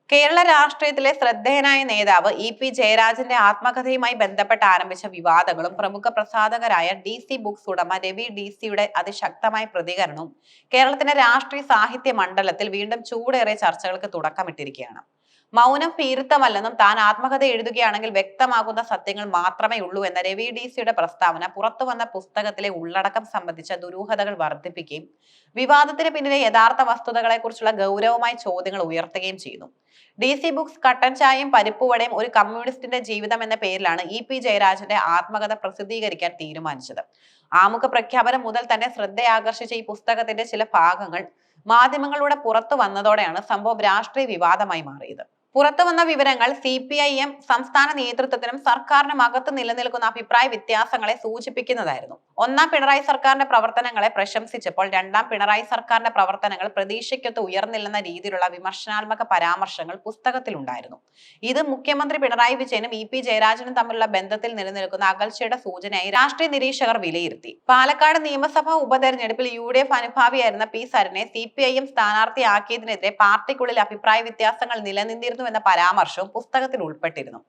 കേരള രാഷ്ട്രീയത്തിലെ ശ്രദ്ധേയനായ നേതാവ് ഇ.പി. ജയരാജന്റെ ആത്മകഥയുമായി ബന്ധപ്പെട്ട് ആരംഭിച്ച വിവാദങ്ങളും പ്രമുഖ പ്രസാധകരായ ഡി.സി ബുക്സ് ഉടമ രവി ഡി.സിയുടെ അതിശക്തമായ പ്രതികരണവും കേരളത്തിന്റെ രാഷ്ട്രീയ സാഹിത്യ മണ്ഡലത്തിൽ വീണ്ടും ചൂടേറിയ ചർച്ചകൾക്ക് തുടക്കമിട്ടിരിക്കുകയാണ്. മൗനം ഭീരുത്വമല്ലെന്നും താൻ ആത്മകഥ എഴുതുകയാണെങ്കിൽ വ്യക്തമാകുന്ന സത്യങ്ങൾ മാത്രമേ ഉള്ളൂ എന്ന രവി ഡി.സിയുടെ പ്രസ്താവന പുറത്തുവന്ന പുസ്തകത്തിലെ ഉള്ളടക്കം സംബന്ധിച്ച ദുരൂഹതകൾ വർദ്ധിപ്പിക്കുകയും വിവാദത്തിന് പിന്നിലെ യഥാർത്ഥ വസ്തുതകളെക്കുറിച്ചുള്ള ഗൗരവമായ ചോദ്യങ്ങൾ ഉയർത്തുകയും ചെയ്യുന്നു. ഡി.സി ബുക്സ് കട്ടൻ ചായയും പരിപ്പുവടയും ഒരു കമ്മ്യൂണിസ്റ്റിന്റെ ജീവിതം എന്ന പേരിലാണ് ഇ.പി. ജയരാജന്റെ ആത്മകഥ പ്രസിദ്ധീകരിക്കാൻ തീരുമാനിച്ചത്. ആമുഖ പ്രഖ്യാപനം മുതൽ തന്നെ ശ്രദ്ധയാകർഷിച്ച ഈ പുസ്തകത്തിന്റെ ചില ഭാഗങ്ങൾ മാധ്യമങ്ങളിലൂടെ പുറത്തു വന്നതോടെയാണ് സംഭവം രാഷ്ട്രീയ വിവാദമായി മാറിയത്. പുറത്തു വന്ന വിവരങ്ങൾ CPIM സംസ്ഥാന നേതൃത്വത്തിനും സർക്കാരിനും അകത്ത് നിലനിൽക്കുന്ന അഭിപ്രായ വ്യത്യാസങ്ങളെ സൂചിപ്പിക്കുന്നതായിരുന്നു. ഒന്നാം പിണറായി സർക്കാരിന്റെ പ്രവർത്തനങ്ങളെ പ്രശംസിച്ചപ്പോൾ രണ്ടാം പിണറായി സർക്കാരിന്റെ പ്രവർത്തനങ്ങൾ പ്രതീക്ഷയ്ക്കൊത്ത് ഉയർന്നില്ലെന്ന രീതിയിലുള്ള വിമർശനാത്മക പരാമർശങ്ങൾ പുസ്തകത്തിലുണ്ടായിരുന്നു. ഇത് മുഖ്യമന്ത്രി പിണറായി വിജയനും ഇ.പി. ജയരാജനും തമ്മിലുള്ള ബന്ധത്തിൽ നിലനിൽക്കുന്ന അകൽച്ചയുടെ സൂചനയായി രാഷ്ട്രീയ നിരീക്ഷകർ വിലയിരുത്തി. പാലക്കാട് നിയമസഭാ ഉപതെരഞ്ഞെടുപ്പിൽ UDF അനുഭാവിയായിരുന്ന പി സരനെ CPIM സ്ഥാനാർത്ഥിയാക്കിയതിനെതിരെ പാർട്ടിക്കുള്ളിൽ അഭിപ്രായ വ്യത്യാസങ്ങൾ നിലനിന്നിരുന്നു എന്ന പരാമർശവും പുസ്തകത്തിൽ ഉൾപ്പെട്ടിരുന്നു.